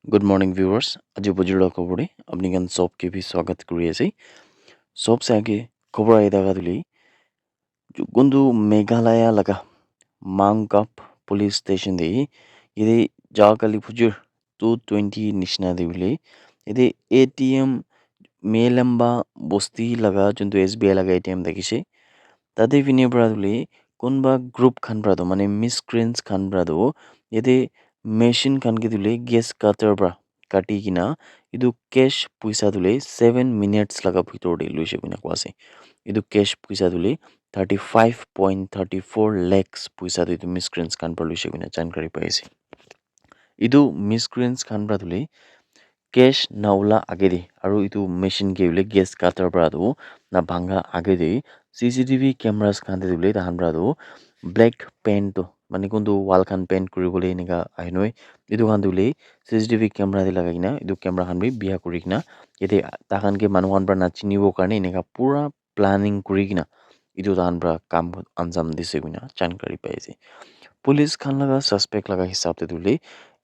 Good morning viewers. আজি বুজুৰ্গ খবৰে আপনি গান सबके भी स्वागत কৰি আছে। सबसे आगे खबर आइ दागा दुली गुंदु मेघालय लगा मांगकप पुलिस स्टेशन दे इदे जाकली फुजुर 220 निशना दिले इदे एटीएम मेलंबा बस्ती लगा जंतु एसबीआई लगा एटीएम देखिसे तादे विने ब्रादुले कोनबा ग्रुप खान ब्रादो माने मिसक्रेंट्स खान ब्रादो यदे मेशिन खान के दुले गेस काटर ब्रा काटी किना इदु कैश पैसा दुले 7 मिनिट्स लगा भितर दे लुइसे बिना क्वासे इदु कैश पैसा दुले 35.34 lakhs पैसा दु इदु मिसक्रेंट्स खान पर लुइसे बिना जानकारी पाइसे इदु मिसक्रेंट्स खान ब्रादुले कैश नाउला आगे दे और इतु मशीन के उले गैस काटर ब्रादो ना भांगा आगे दे सीसीटीवी कैमरास खान दे दुले ताहान ब्रादो ब्लैक पेंट माने कोंदो वाल खान पेंट करि बोले नेगा आइनोय इतु खान दुले सीसीटीवी कैमरा दे लगाइना इतु कैमरा खान भी बिया करिकिना यदि ताहान के मानुहान ब्रा ना चिनिबो कारणे नेगा पूरा प्लानिंग करिकिना इतु ताहान ब्रा काम अंजाम दिसे बिना जानकारी पाइसे पुलिस खान लगा सस्पेक्ट लगा हिसाब ते दुले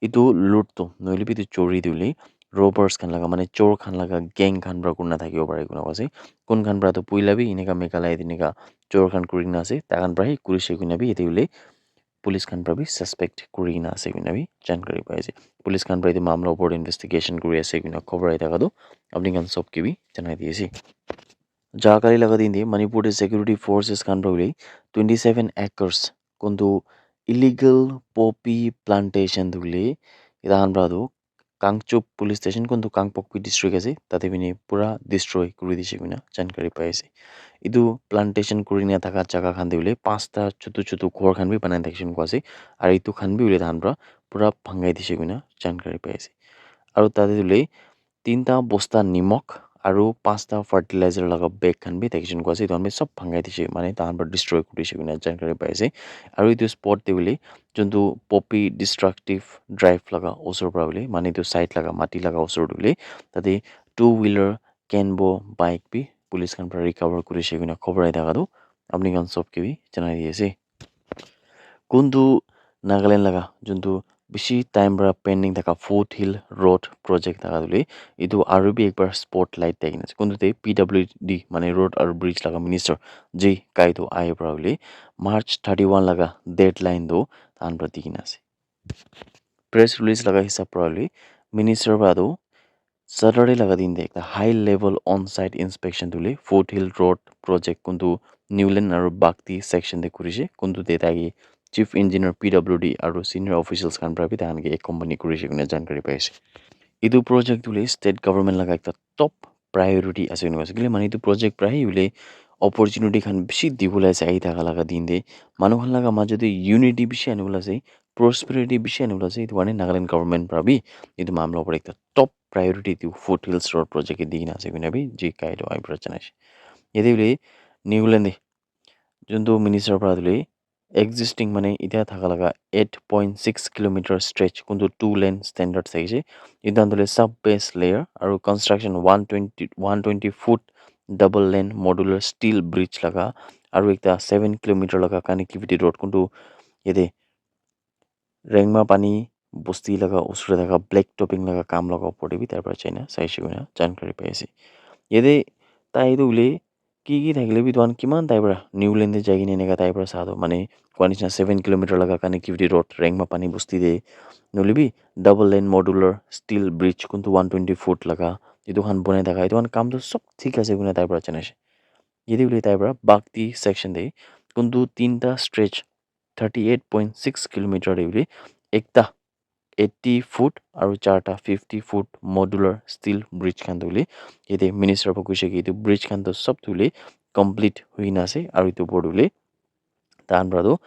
इतु लूट तो नइले भी चोरी दुले रोबर्स खान लगा माने चोर खान लगा गैंग खान ब्रा कुना थाकिबो पारे कुना वासे कोन खान ब्रा तो पुइला भी इनेका मेघालय दिनेका चोर खान कुरिना से तागान ब्रा ही कुरिसे कुना भी यतिउले पुलिस खान ब्रा भी सस्पेक्ट कुरिना से कुना भी जानकारी पाइसे पुलिस खान ब्रा इदु मामला ऊपर इन्वेस्टिगेशन करि आसे कुना खबर आइ थाका दो अपनी खान सबके भी जनाइ दिएसी जाकाली लगा दिंदे मणिपुर सिक्योरिटी फोर्सेस खान ब्रा 27 एकर्स कोंदो इलीगल पॉपी प्लांटेशन दुले इदान ब्रा दो कांगचुप पुलिस स्टेशन कोंदो कांगपोकपी डिस्ट्रिक्ट আছে তাতে বিনি পুরা ডিস্ট্রয় করে দিছে বিনা জানকারি পাইছে ইদু প্লান্টেশন করিনা থাকা জায়গা খান দিলে পাঁচটা ছোট ছোট ঘর খান বি বানাই দেখছেন কোয়াছে আর ইতু খান বি উলে ধানরা পুরা ভাঙাই দিছে বিনা জানকারি পাইছে আর তাতে দিলে তিনটা বস্তা নিমখ আৰু পাঁচটা ফার্টিলাইজার লাগা বেগ খান বি দেখছেন কোয়াছে ইতু আমি সব ভাঙাই দিছে মানে তাহানবার ডিস্ট্রয় কৰিছে বিনা জানকাৰি পাইছে আৰু ইতু স্পট দিলে যোনটো পপি ডিস্ট্রাকটিভ ড্রাইভ লাগা ওসর পাবলে মানে তো সাইড লাগা মাটি লাগা ওসর দিলে তাতে টু হুইলার ক্যানবো বাইক বি পুলিশ খান পৰা ৰিকভাৰ কৰিছে কিনা খবৰ আই থাকা দো আপনি গান सबके भी জনাই দিয়েছে কোনটো নাগালেণ্ড লাগা যোনটো বেশি টাইম পৰা পেন্ডিং থাকা ফুট হিল ৰোড প্ৰজেক্ট থাকা দিলে ইটো আৰু বি একবাৰ স্পটলাইট দেখিন আছে কোনটোতে পিডব্লিউডি মানে ৰোড আৰু ব্ৰিজ লাগা মিনিস্টাৰ জি কাইতো আই পৰা মার্চ 31 লাগা ডেডলাইন দো तान प्रतिकिन আছে प्रेस रिलीज लगा हिसाब प्रॉब्ली मिनिस्टर बादो सैटरडे लगा दिन देखता high level on site inspection दुले फोर्ट हिल रोड प्रोजेक्ट कुंतु न्यूलैंड और बागती सेक्शन दे कुरिसे कुंतु देतागी चीफ इंजीनियर पीडब्ल्यूडी और सीनियर ऑफिशियल्स खान प्राबी तानगे एक कंपनी कुरिसे कुने जानकारी पाइसे इदु प्रोजेक्ट दुले स्टेट गवर्नमेंट लगा एक टॉप प्रायोरिटी আছে ইউনিভার্সিটি মানে ইদু प्रोजेक्ट प्राय उले अपॉर्चुनिटी खान बेसी दिबुला चाहिँ थाका लगा दिनदे मानु खान लगा माजदे यूनिटी बेसी आनुला चाहिँ प्रोस्पेरिटी बेसी आनुला चाहिँ इदु वाने नागालैंड गवर्नमेंट प्राबी इदु मामला ऊपर एक टॉप प्रायोरिटी दिउ फुट हिल्स रोड प्रोजेक्ट के दिगिना चाहिँ कुनै भी जी काइदो आइ प्रचना यदि उले न्यूलैंड जुन्दो मिनिस्टर प्रादुले एक्जिस्टिंग माने इता थाका लगा 8.6 किलोमीटर स्ट्रेच कुंदो 2 लेन स्टैंडर्ड साइजे इदान्दले सब बेस लेयर और construction 120 foot double lane modular steel bridge लगा और एक 7 किलोमीटर लगा कनेक्टिविटी रोड कुंदो यदे रेंगमा पानी बस्ती लगा उसरे लगा ब्लैक टॉपिंग लगा काम लगा पड़े भी तार चाइना साइशिगुना जानकारी पाइसे यदे ताइदुले की थाकिले भी तुआन किमान ताइब्रा न्यूलैंड जागिने नेगा ताइब्रा सादो माने क्वानिसना 7 किलोमीटर लगा कनेक्टिविटी रोड रेंगमा पानी बस्ती दे नोले भी double lane modular steel bridge कुंतु 120 फुट लगा इदु खान बनाइ थाका इदु काम तो सब ठीक আছে गुना ताइब्रा चनेसे यदि उले ताइब्रा बागती सेक्शन दे कुंतु तीनटा स्ट्रेच 38.6 किलोमीटर देउले एकता 80 फुट और चारटा 50 फुट मॉड्यूलर स्टील ब्रिज खान दुले यदि मिनिस्टर को कुछ कि ब्रिज खान तो सब तुले कंप्लीट हुई ना से और इतो बोर्डुले तान ब्रादो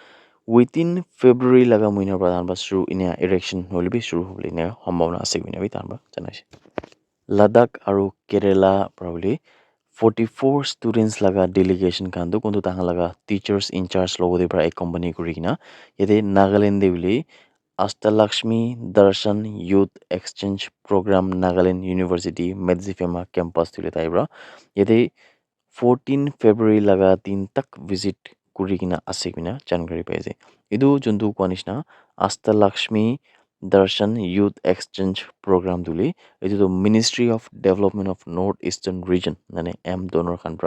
विदिन फेब्रुअरी लगा महीना प्रधान शुरू इन्या इरेक्शन होले भी शुरू होले ने संभावना আছে बिना भी तान ब्रा जनाइसे लद्दाख और केरला प्रॉब्ली 44 स्टूडेंट्स लगा डेलीगेशन खान दो कुंतु ताहा लगा टीचर्स इंचार्ज लोगो दे पर एक कंपनी कुरिकिना यदि नागालैंड देउले Ashtalakshmi Darshan youth exchange programme Nagaland university Medziphema campus तुले ताइब्रा यदि 14 फेब्रुअरी लगा दिन तक विजिट कुरिकिना आसे बिना जानकारी पाइजे इदु जुन्दु क्वानिसना Ashtalakshmi Darshan Youth Exchange Program duli etu to Ministry of Development of North Eastern Region nane M donor khan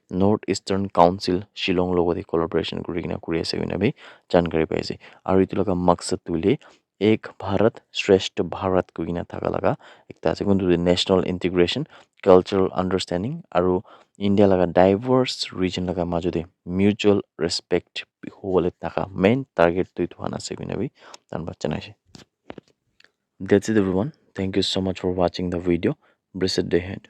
North Eastern Council Shillong logoti collaboration kuri kina kuri ase kina bi jankari pai ase aru etu laga maksat tuli ek Bharat Shresth Bharat kuina thaka laga ekta ase kuntu national integration cultural understanding aru India laga diverse region laga majode mutual respect hobole taka main target tu itu han ase kina bi tan bachana ase. That's it, everyone. Thank you so much for watching the video. Blessed day ahead.